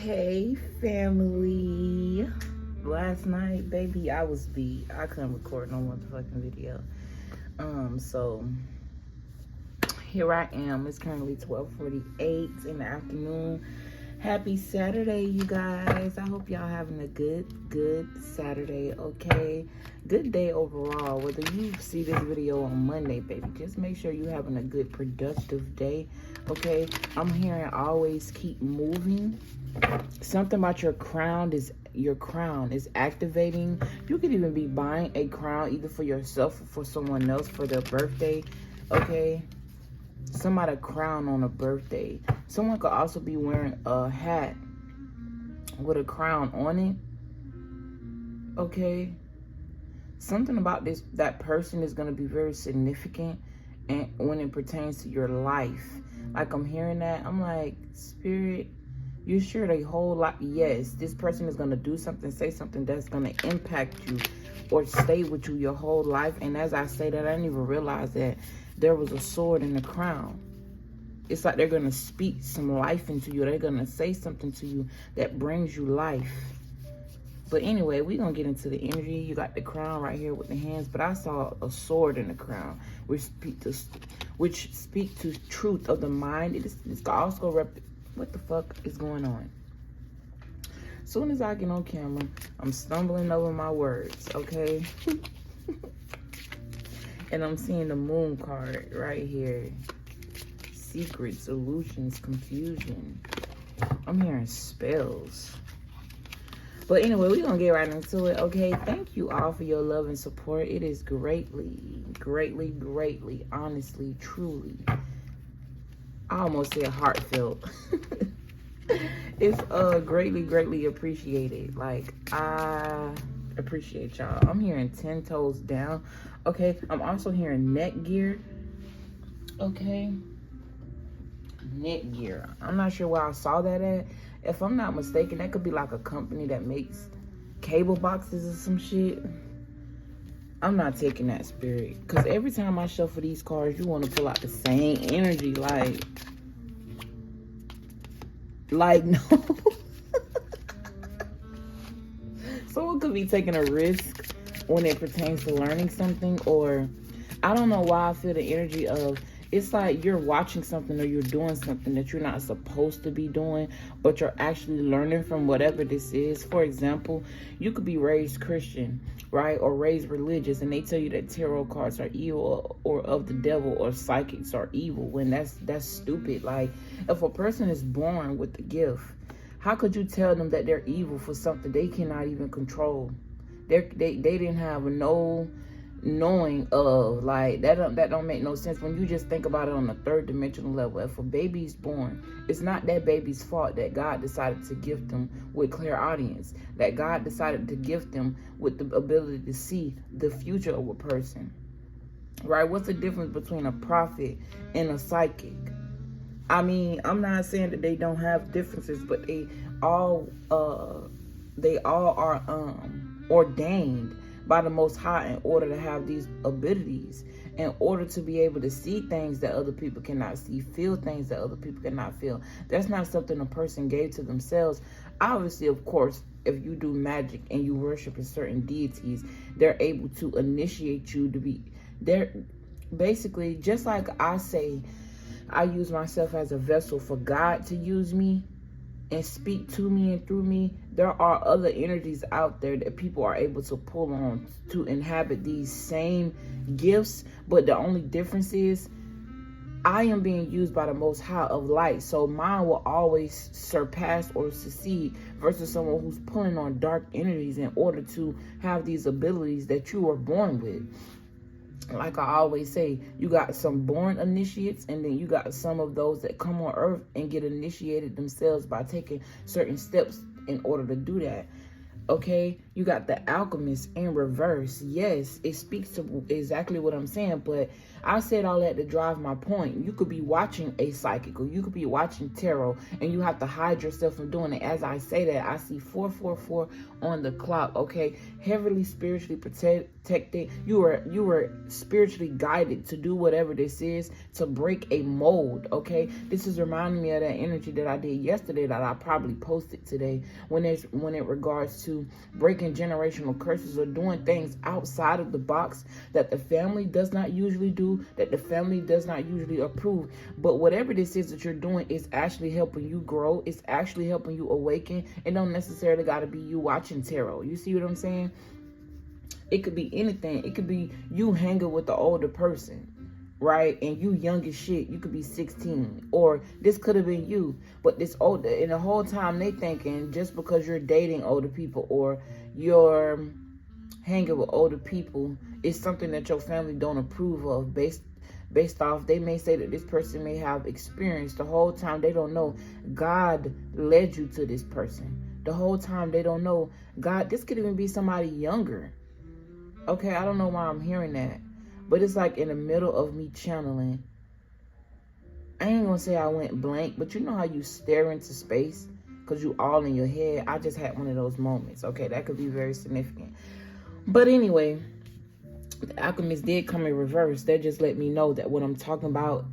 Hey family. Last night, baby, I was beat. I couldn't record no motherfucking video. So here I am. It's currently 12:48 in the afternoon. Happy Saturday, you guys. I hope y'all having a good Saturday, okay? Good day overall. Whether you see this video on Monday, baby, just make sure you're having a good, productive day, okay? I'm hearing always keep moving. Something about your crown is activating. You could even be buying a crown either for yourself or for someone else for their birthday, okay? Somebody crown on a birthday. Someone could also be wearing a hat with a crown on it, okay? Something about that person is going to be very significant, and when it pertains to your life. Like, I'm hearing that, I'm like, Spirit, you sure a whole lot? Yes, this person is going to do something, say something that's going to impact you or stay with you your whole life. And as I say that, I didn't even realize that there was a sword in the crown. It's like they're going to speak some life into you. They're going to say something to you that brings you life. But anyway, we're going to get into the energy. You got the crown right here with the hands, but I saw a sword in the crown, which speak to truth of the mind. It's also what the fuck is going on? As soon as I get on camera, I'm stumbling over my words, okay? And I'm seeing the moon card right here. Secrets, solutions, confusion. I'm hearing spells. But anyway, we're going to get right into it, okay? Thank you all for your love and support. It is greatly, honestly, truly, I almost said heartfelt. It's greatly appreciated. Like, I appreciate y'all. I'm hearing 10 toes down. Okay, I'm also hearing neck gear. Okay, neck gear. I'm not sure where I saw that at. If I'm not mistaken, that could be like a company that makes cable boxes or some shit. I'm not taking that, Spirit, because every time I shuffle these cards, you want to pull out the same energy. Like no. Someone could be taking a risk when it pertains to learning something, or I don't know why I feel the energy of, it's like you're watching something or you're doing something that you're not supposed to be doing, but you're actually learning from whatever this is. For example, you could be raised Christian, right? Or raised religious, and they tell you that tarot cards are evil or of the devil, or psychics are evil, when that's stupid. Like, if a person is born with the gift, how could you tell them that they're evil for something they cannot even control? They didn't have no knowing of, like, that don't make no sense when you just think about it on a third dimensional level. If a baby's born, it's not that baby's fault that God decided to gift them with clairaudience, that God decided to gift them with the ability to see the future of a person, right? What's the difference between a prophet and a psychic? I mean, I'm not saying that they don't have differences, but they all are ordained by the Most High in order to have these abilities, in order to be able to see things that other people cannot see, feel things that other people cannot feel. That's not something a person gave to themselves. Obviously, of course, if you do magic and you worship certain deities, they're able to initiate you to be there. Basically, just like I say, I use myself as a vessel for God to use me and speak to me and through me. There are other energies out there that people are able to pull on to inhabit these same gifts, but the only difference is I am being used by the Most High of light, so mine will always surpass or succeed versus someone who's pulling on dark energies in order to have these abilities that you were born with. Like I always say, you got some born initiates, and then you got some of those that come on earth and get initiated themselves by taking certain steps in order to do that. Okay, you got the Alchemist in reverse. Yes, it speaks to exactly what I'm saying, but I said all that to drive my point. You could be watching a psychic, or you could be watching tarot, and you have to hide yourself from doing it. As I say that, I see 444 on the clock. Okay, heavily spiritually protected. You were spiritually guided to do whatever this is, to break a mold. Okay, this is reminding me of that energy that I did yesterday, that I probably posted today, when it regards to breaking generational curses or doing things outside of the box that the family does not usually do, that the family does not usually approve. But whatever this is that you're doing is actually helping you grow. It's actually helping you awaken. It don't necessarily got to be you watching tarot. You see what I'm saying? It could be anything. It could be you hanging with the older person, right? And you young as shit. You could be 16, or this could have been you, but this older. And the whole time they thinking just because you're dating older people or you're hanging with older people, it's something that your family don't approve of, based off, they may say that this person may have experience. The whole time they don't know God led you to this person. The whole time they don't know God. This could even be somebody younger. Okay, I don't know why I'm hearing that, but it's like in the middle of me channeling. I ain't gonna say I went blank, but you know how you stare into space because you all in your head. I just had one of those moments. Okay, that could be very significant. But anyway, the Alchemist did come in reverse. That just let me know that what I'm talking about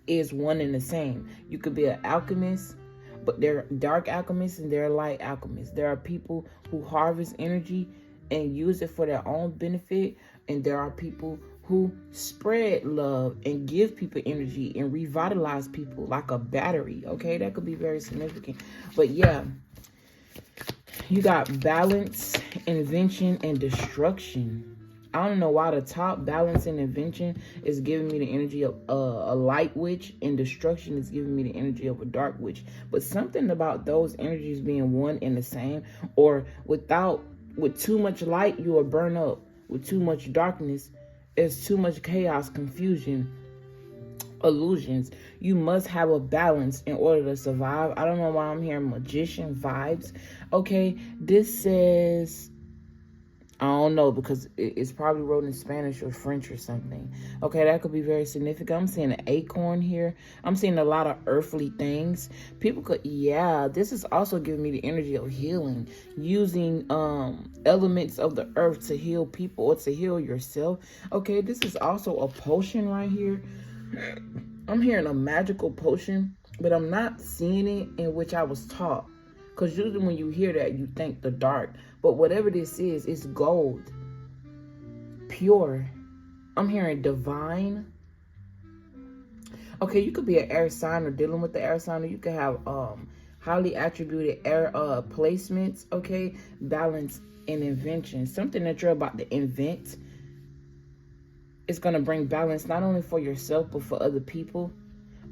is one and the same. You could be an alchemist, but there are dark alchemists and there are light alchemists. There are people who harvest energy and use it for their own benefit, and there are people who spread love and give people energy and revitalize people like a battery. Okay, that could be very significant. But yeah, you got balance, invention, and destruction. I don't know why the top, balance and invention, is giving me the energy of a light witch, and destruction is giving me the energy of a dark witch. But something about those energies being one and the same, or with too much light, you will burn up. With too much darkness, it's too much chaos, confusion, illusions. You must have a balance in order to survive. I don't know why I'm hearing magician vibes. Okay, this says, I don't know, because it's probably wrote in Spanish or French or something. Okay, that could be very significant. I'm seeing an acorn here. I'm seeing a lot of earthly things. People could, yeah, this is also giving me the energy of healing. Using elements of the earth to heal people or to heal yourself. Okay, this is also a potion right here. I'm hearing a magical potion, but I'm not seeing it in which I was taught. Because usually when you hear that, you think the dark. But whatever this is, it's gold. Pure. I'm hearing divine. Okay, you could be an air sign or dealing with the air sign. Or you could have highly attributed air placements. Okay, balance and invention. Something that you're about to invent is going to bring balance not only for yourself, but for other people.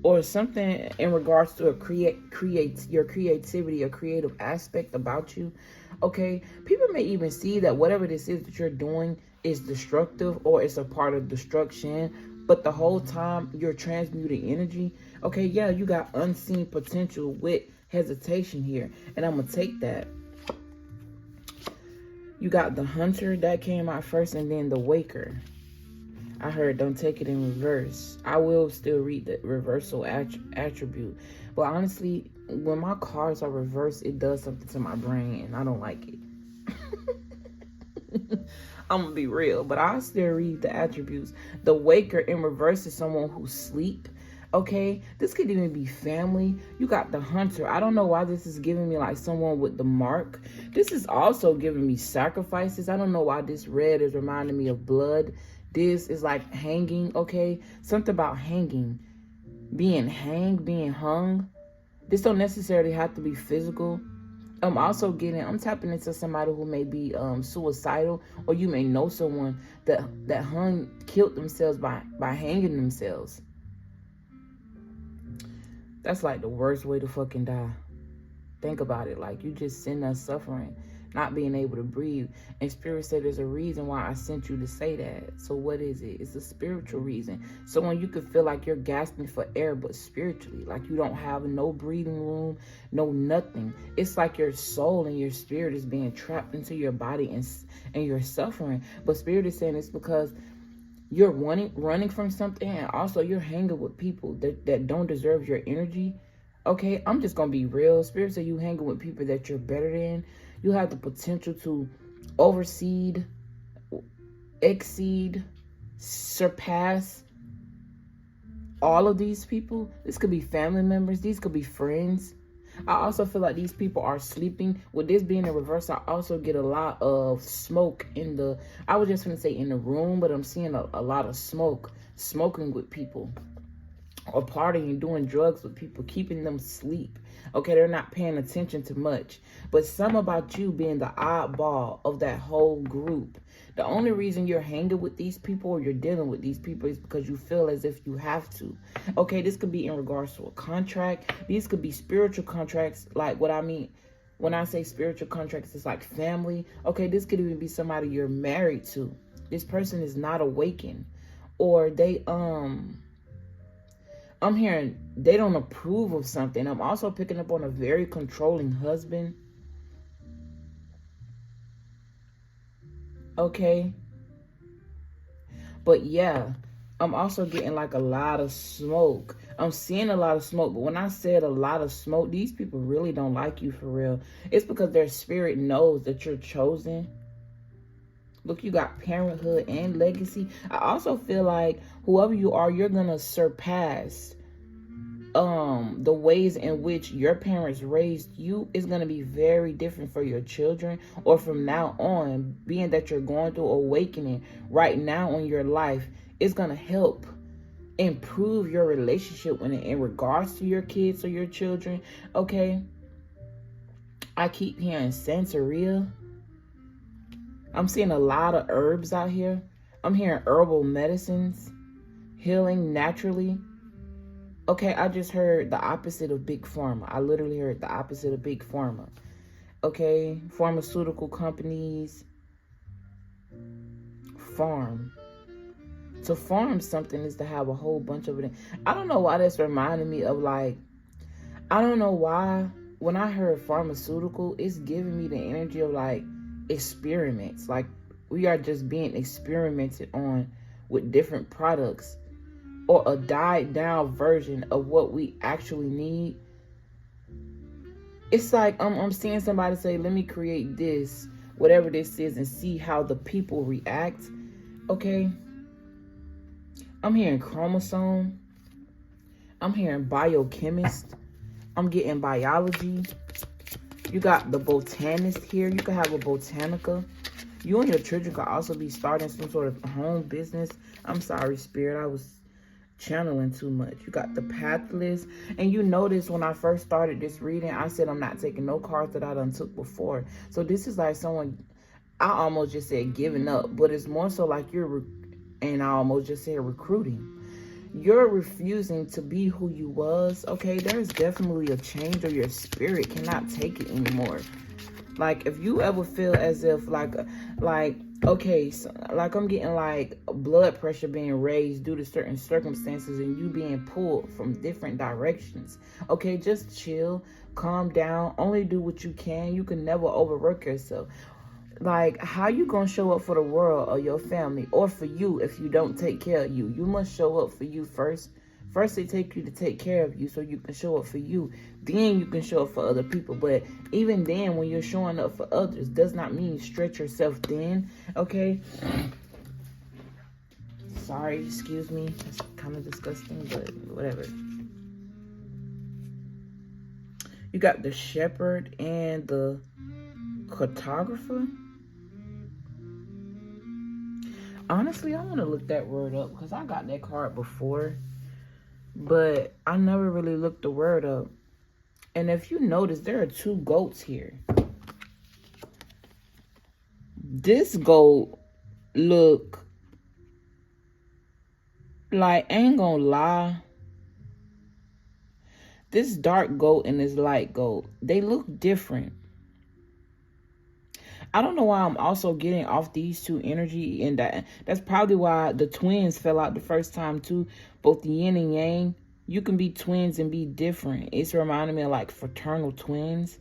Or something in regards to your creativity, a creative aspect about you. Okay, people may even see that whatever this is that you're doing is destructive, or it's a part of destruction, but the whole time you're transmuting energy. Okay, yeah, you got unseen potential with hesitation here, and I'm gonna take that. You got the hunter that came out first, and then the waker. I heard don't take it in reverse. I will still read the reversal attribute. But honestly, when my cards are reversed, it does something to my brain, and I don't like it. I'm going to be real, but I still read the attributes. The waker in reverse is someone who sleep. Okay, this could even be family. You got the hunter. I don't know why this is giving me like someone with the mark. This is also giving me sacrifices. I don't know why this red is reminding me of blood. This is like hanging, okay? Something about hanging. Being hanged, being hung. This don't necessarily have to be physical. I'm tapping into somebody who may be suicidal, or you may know someone that killed themselves by hanging themselves. That's like the worst way to fucking die. Think about it. Like, you just sitting there suffering. not being able to breathe. And Spirit said there's a reason why I sent you to say that. So what is it? It's a spiritual reason. So when you could feel like you're gasping for air, but spiritually, like you don't have no breathing room, no nothing. It's like your soul and your spirit is being trapped into your body and you're suffering. But Spirit is saying it's because you're running from something, and also you're hanging with people that don't deserve your energy. Okay, I'm just gonna be real. Spirit said you hanging with people that you're better than. You have the potential to overseed, exceed, surpass all of these people. This could be family members. These could be friends. I also feel like these people are sleeping. With this being in reverse, I also get a lot of smoke in the, I was just going to say in the room, but I'm seeing a lot of smoking with people, or partying, doing drugs with people, keeping them asleep. Okay, they're not paying attention to much. But some about you being the oddball of that whole group. The only reason you're hanging with these people or you're dealing with these people is because you feel as if you have to. Okay, this could be in regards to a contract. These could be spiritual contracts. Like what I mean when I say spiritual contracts, it's like family. Okay, this could even be somebody you're married to. This person is not awakened. Or they, I'm hearing they don't approve of something. I'm also picking up on a very controlling husband. Okay. But yeah, I'm also getting like a lot of smoke. I'm seeing a lot of smoke. But when I said a lot of smoke, these people really don't like you for real. It's because their spirit knows that you're chosen. Look, you got parenthood and legacy. I also feel like whoever you are, you're going to surpass the ways in which your parents raised you. Is going to be very different for your children, or from now on, being that you're going through awakening right now in your life, is going to help improve your relationship in regards to your kids or your children. Okay, I keep hearing Santeria. I'm seeing a lot of herbs out here. I'm hearing herbal medicines, healing naturally. Okay, I just heard the opposite of Big Pharma. I literally heard the opposite of Big Pharma. Okay, pharmaceutical companies. Farm. To farm something is to have a whole bunch of it. I don't know why that's reminding me of like, I don't know why. When I heard pharmaceutical, it's giving me the energy of like experiments. Like we are just being experimented on with different products, or a died down version of what we actually need. It's like I'm seeing somebody say, let me create this, whatever this is, and see how the people react. Okay, I'm hearing chromosome. I'm hearing biochemist. I'm getting biology. You got the botanist here. You could have a botanica. You and your children could also be starting some sort of home business. I'm sorry, Spirit. I was channeling too much. You got the pathless. And you notice when I first started this reading, I said I'm not taking no cards that I done took before. So this is like someone, I almost just said giving up, but it's more so like and I almost just said recruiting. You're refusing to be who you was. Okay, there's definitely a change, or your spirit cannot take it anymore. Like if you ever feel as if like okay, so, like I'm getting like blood pressure being raised due to certain circumstances and you being pulled from different directions. Okay, just chill, calm down, only do what you can. You can never overwork yourself. Like, how you gonna show up for the world or your family or for you if you don't take care of you? You must show up for you first. First, they take you to take care of you so you can show up for you. Then you can show up for other people. But even then, when you're showing up for others, does not mean stretch yourself thin. Okay? Sorry, excuse me. It's kind of disgusting, but whatever. You got the shepherd and the cartographer. Honestly, I want to look that word up because I got that card before, but I never really looked the word up. And if you notice, there are two goats here. This goat look like, ain't gonna lie, this dark goat and this light goat, they look different. I don't know why I'm also getting off these two energy, and that's probably why the twins fell out the first time too. Both the yin and yang. You can be twins and be different. It's reminding me of like fraternal twins.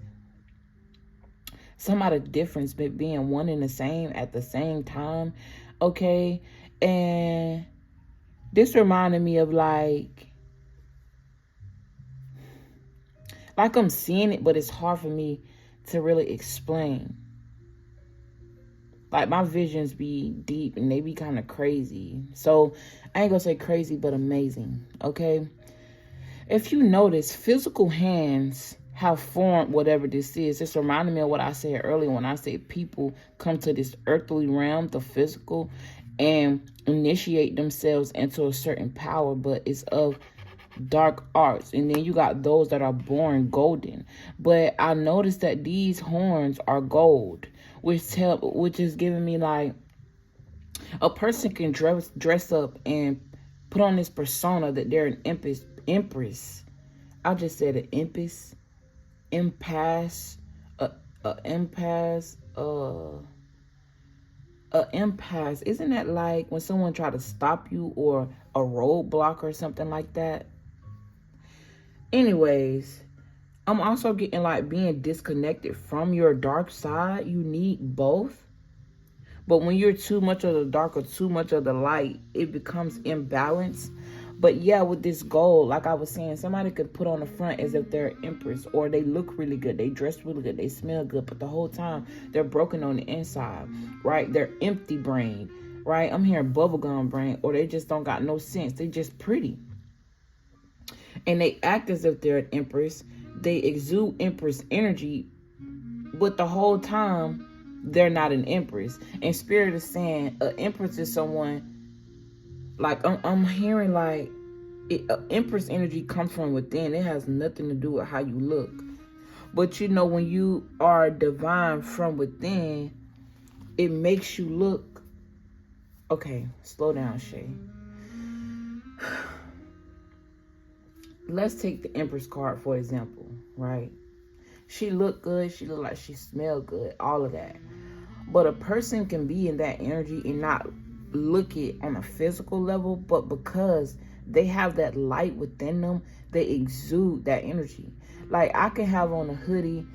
Some of the difference but being one and the same at the same time. Okay. And this reminded me of like I'm seeing it, but it's hard for me to really explain. Like, my visions be deep and they be kind of crazy. So, I ain't gonna say crazy, but amazing, okay? If you notice, physical hands have formed whatever this is. It's reminding me of what I said earlier when I said people come to this earthly realm, the physical, and initiate themselves into a certain power, but it's of dark arts. And then you got those that are born golden. But I noticed that these horns are gold, which is giving me like a person can dress up and put on this persona that they're an empress. I just said an empress, impasse, impasse. Impasse. Isn't that like when someone try to stop you, or a roadblock or something like that? Anyways, I'm also getting like being disconnected from your dark side. You need both. But when you're too much of the dark or too much of the light, it becomes imbalanced. But yeah, with this gold, like I was saying, somebody could put on the front as if they're an empress, or they look really good, they dress really good, they smell good, but the whole time they're broken on the inside, right? They're empty brain, right? I'm hearing bubblegum brain, or they just don't got no sense. They just pretty. And they act as if they're an empress. They exude empress energy, but the whole time they're not an empress. And spirit is saying an empress is someone, like I'm hearing like empress energy comes from within. It has nothing to do with how you look. But you know, when you are divine from within, it makes you look. Okay, slow down, Shay. Let's take the Empress card for example, right? She looked good. She looked like she smelled good. All of that. But a person can be in that energy and not look it on a physical level, but because they have that light within them, they exude that energy. Like, I can have on a hoodie,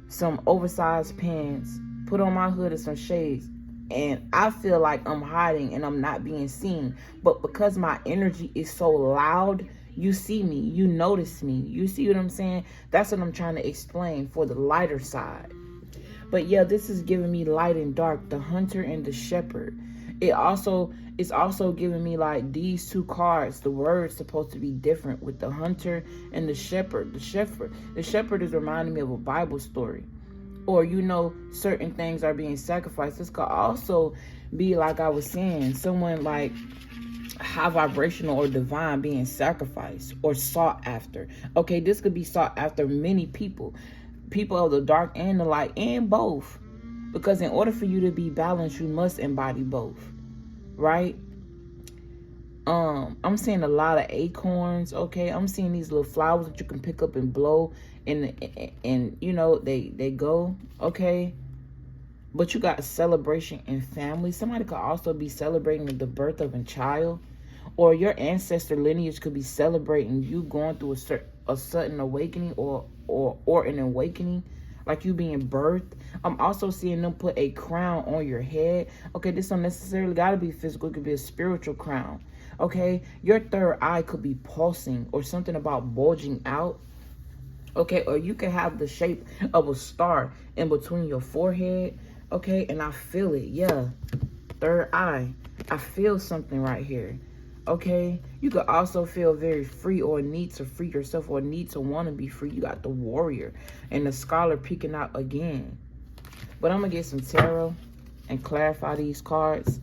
some oversized pants, put on my hood and some shades, and I feel like I'm hiding and I'm not being seen. But because my energy is so loud, you see me, you notice me. You see what I'm saying? That's what I'm trying to explain for the lighter side. But yeah, this is giving me light and dark, the hunter and the shepherd. It's also giving me like these two cards. The word's supposed to be different with the hunter and the shepherd. The shepherd is reminding me of a Bible story. Or, you know, certain things are being sacrificed. This could also be, like I was saying, someone like high vibrational or divine being sacrificed or sought after. Okay, this could be sought after many people of the dark and the light, and both, because in order for you to be balanced, you must embody both, right? I'm seeing a lot of acorns. Okay, I'm seeing these little flowers that you can pick up and blow, and you know they go. Okay, but you got celebration in family. Somebody could also be celebrating the birth of a child, or your ancestor lineage could be celebrating you going through a sudden awakening, or an awakening, like you being birthed. I'm also seeing them put a crown on your head. Okay, this don't necessarily got to be physical. It could be a spiritual crown. Okay, your third eye could be pulsing, or something about bulging out. Okay, or you can have the shape of a star in between your forehead. Okay, and I feel it. Yeah, third eye. I feel something right here. Okay, you could also feel very free, or need to free yourself, or need to want to be free. You got the warrior and the scholar peeking out again. But I'm gonna get some tarot and clarify these cards.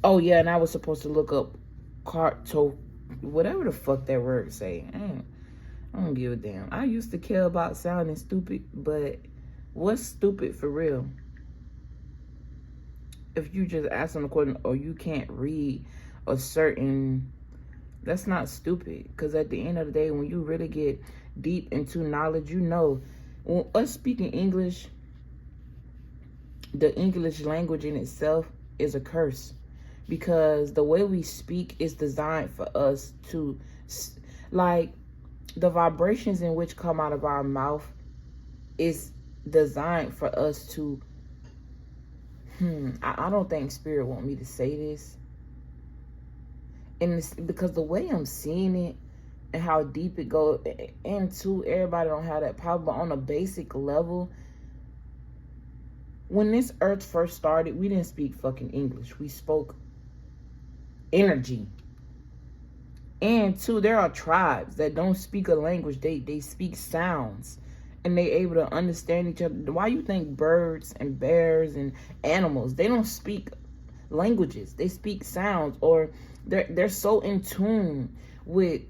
Oh yeah, and I was supposed to look up whatever the fuck that word say. I don't give a damn. I used to care about sounding stupid, but what's stupid for real? If you just ask them a question, or you can't read a certain, that's not stupid. Because at the end of the day, when you really get deep into knowledge, you know, when us speaking English, the English language in itself is a curse, because the way we speak is designed for us to, like, the vibrations in which come out of our mouth is designed for us to, I don't think spirit want me to say this, and it's because the way I'm seeing it and how deep it goes into, everybody don't have that power, but on a basic level, when this earth first started, we didn't speak fucking English. We spoke energy. And two, there are tribes that don't speak a language. They speak sounds. And they able to understand each other. Why you think birds and bears and animals, they don't speak languages. They speak sounds, or they're so in tune with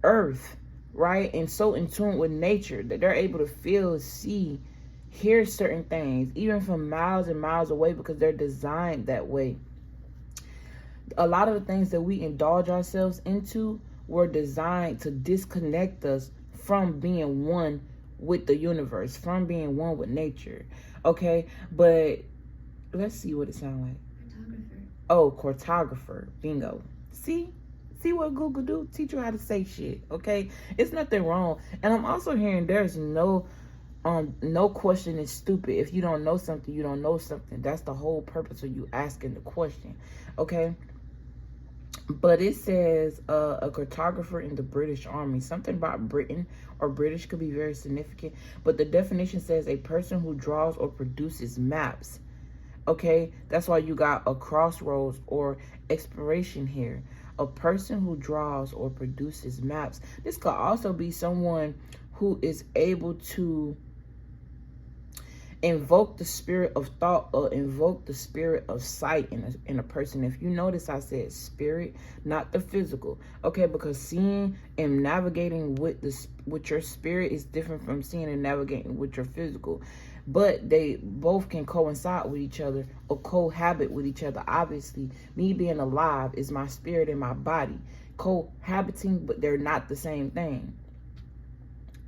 earth, right? And so in tune with nature that they're able to feel, see, hear certain things, even from miles and miles away, because they're designed that way. A lot of the things that we indulge ourselves into were designed to disconnect us from being one with the universe, from being one with nature. Okay, but let's see what it sounds like. Cartographer. Oh, cartographer. Bingo. See what Google do? Teach you how to say shit. Okay, it's nothing wrong. And I'm also hearing there's no question is stupid. If you don't know something, you don't know something. That's the whole purpose of you asking the question. Okay. But it says a cartographer in the British Army. Something about Britain or British could be very significant. But the definition says a person who draws or produces maps. Okay, that's why you got a crossroads or exploration here. A person who draws or produces maps. This could also be someone who is able to invoke the spirit of thought or invoke the spirit of sight in a person. If you notice, I said spirit, not the physical. Okay, because seeing and navigating with your spirit is different from seeing and navigating with your physical. But they both can coincide with each other or cohabit with each other. Obviously, me being alive is my spirit and my body cohabiting, but they're not the same thing.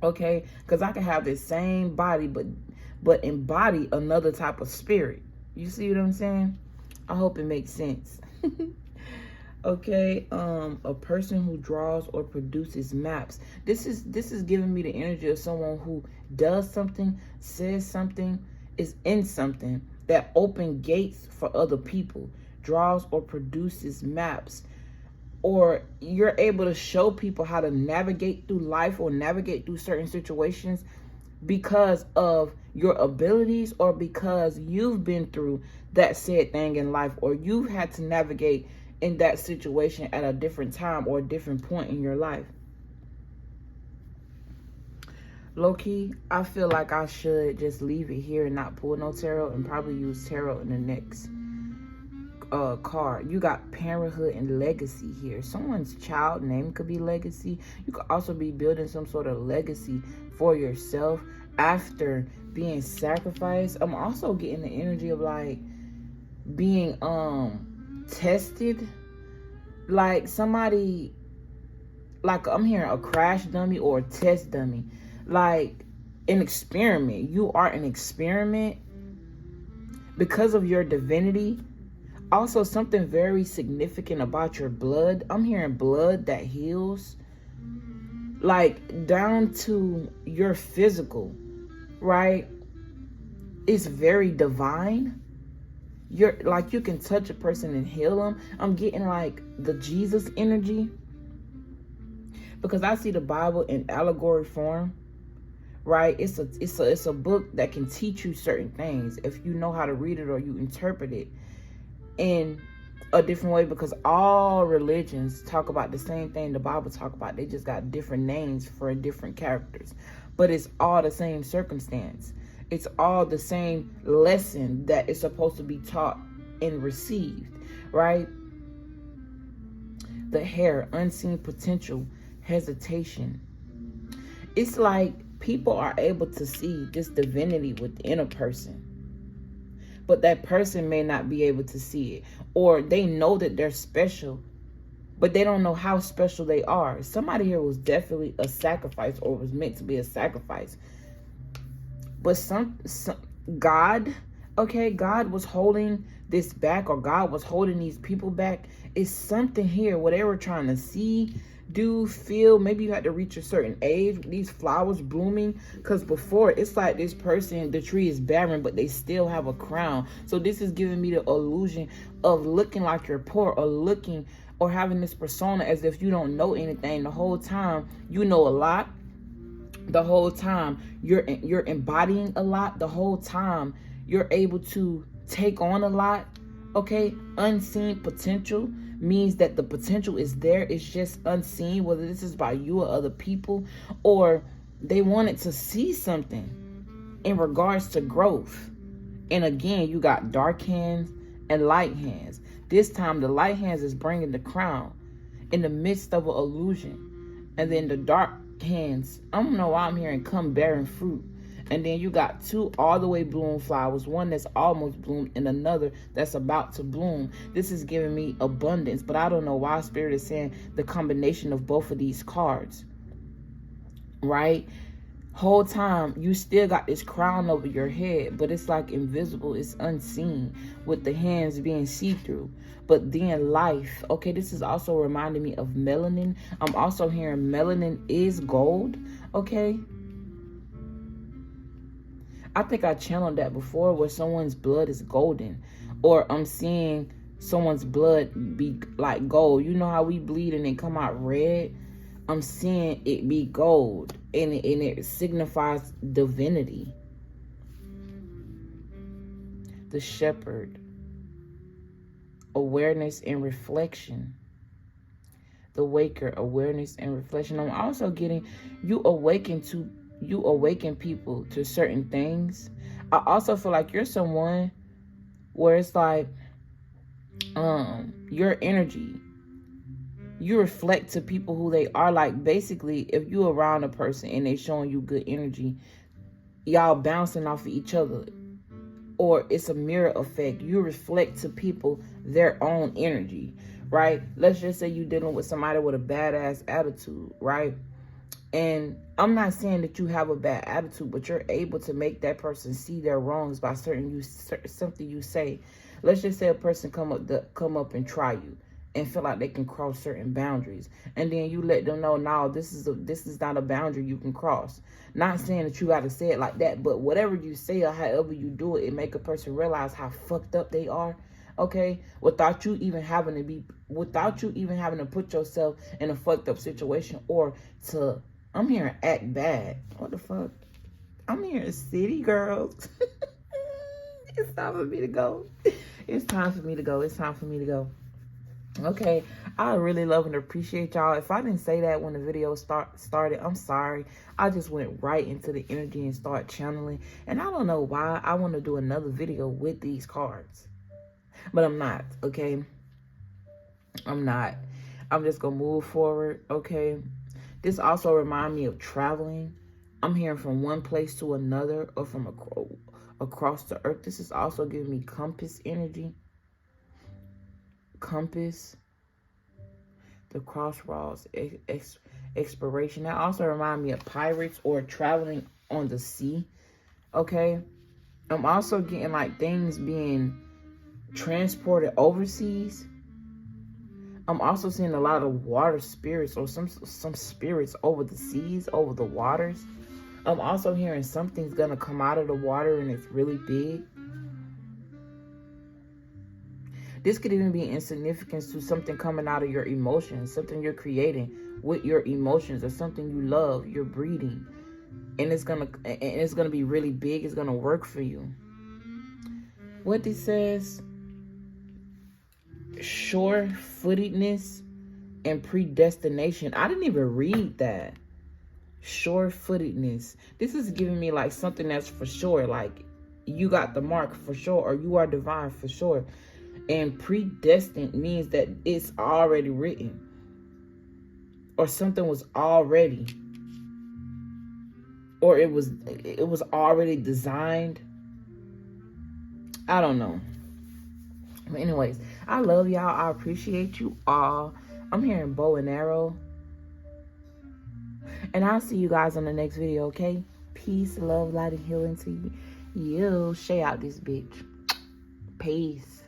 Okay, because I can have the same body, but embody another type of spirit. You see what I'm saying? I hope it makes sense. Okay, a person who draws or produces maps. This is giving me the energy of someone who does something, says something, is in something that open gates for other people. Draws or produces maps. Or you're able to show people how to navigate through life or navigate through certain situations because of your abilities, or because you've been through that said thing in life, or you've had to navigate in that situation at a different time or a different point in your life. Low-key, I feel like I should just leave it here and not pull no tarot, and probably use tarot in the next card. You got parenthood and legacy here. Someone's child name could be legacy. You could also be building some sort of legacy for yourself after being sacrificed. I'm also getting the energy of like being tested, like somebody, like I'm hearing a crash dummy or a test dummy, like an experiment. You are an experiment because of your divinity. Also, something very significant about your blood. I'm hearing blood that heals, like down to your physical, right? It's very divine. You're like, you can touch a person and heal them. I'm getting like the Jesus energy, because I see the Bible in allegory form, right? It's a book that can teach you certain things if you know how to read it or you interpret it in a different way, because all religions talk about the same thing the Bible talk about. They just got different names for different characters, but it's all the same circumstance. It's all the same lesson that is supposed to be taught and received, right? The hair, unseen potential, hesitation. It's like people are able to see this divinity within a person, but that person may not be able to see it, or they know that they're special, but they don't know how special they are. Somebody here was definitely a sacrifice, or was meant to be a sacrifice. But some God, Okay, God was holding this back, or God was holding these people back. It's something here, where they were trying to see, do, feel. Maybe you had to reach a certain age with these flowers blooming, because before, it's like this person, the tree is barren, but they still have a crown. So this is giving me the illusion of looking like you're poor, or looking, or having this persona as if you don't know anything. The whole time you know a lot. The whole time you're embodying a lot. The whole time you're able to take on a lot. Okay, unseen potential means that the potential is there. It's just unseen, whether this is by you or other people, or they wanted to see something in regards to growth. And again, you got dark hands and light hands. This time the light hands is bringing the crown in the midst of an illusion, and then the dark hands, I don't know why I'm hearing come bearing fruit. And then you got two all the way bloom flowers, one that's almost bloomed and another that's about to bloom. This is giving me abundance, but I don't know why Spirit is saying the combination of both of these cards, right? Whole time you still got this crown over your head, but it's like invisible, it's unseen, with the hands being see-through. But then life, okay, this is also reminding me of melanin. I'm also hearing melanin is gold, okay? I think I channeled that before, where someone's blood is golden, or I'm seeing someone's blood be like gold. You know how we bleed and it come out red? I'm seeing it be gold, and it signifies divinity. The shepherd, awareness and reflection. The waker, awareness and reflection. I'm also getting you awaken people to certain things. I also feel like you're someone where it's like your energy, you reflect to people who they are. Like basically, if you around a person and they showing you good energy, y'all bouncing off of each other, or it's a mirror effect. You reflect to people their own energy, right? Let's just say you're dealing with somebody with a badass attitude, right? And I'm not saying that you have a bad attitude, but you're able to make that person see their wrongs by something you say. Let's just say a person come up and try you and feel like they can cross certain boundaries, and then you let them know, no, this is not a boundary you can cross. Not saying that you got to say it like that, but whatever you say or however you do it, it make a person realize how fucked up they are. Okay, without you even having to put yourself in a fucked up situation, or to, I'm hearing act bad. What the fuck? I'm hearing city girls. It's time for me to go. It's time for me to go. It's time for me to go. Okay, I really love and appreciate y'all. If I didn't say that when the video started, I'm sorry. I just went right into the energy and started channeling. And I don't know why I want to do another video with these cards. But I'm not, okay? I'm not. I'm just going to move forward, okay? This also reminds me of traveling. I'm hearing from one place to another, or from across the earth. This is also giving me compass energy. Compass, the crossroads, exploration. That also reminds me of pirates or traveling on the sea. Okay, I'm also getting like things being transported overseas. I'm also seeing a lot of water spirits, or some spirits over the seas, over the waters. I'm also hearing something's gonna come out of the water and it's really big. This could even be in significance to something coming out of your emotions, something you're creating with your emotions, or something you love, you're breeding. And it's gonna be really big. It's gonna work for you. What this says, sure-footedness and predestination. I didn't even read that. Sure-footedness. This is giving me like something that's for sure. Like you got the mark for sure, or you are divine for sure. And predestined means that it's already written, or something was already, or it was already designed. I don't know. But anyways, I love y'all. I appreciate you all. I'm hearing bow and arrow. And I'll see you guys on the next video, okay? Peace, love, light, and healing to you. Yo, Shay out this bitch. Peace.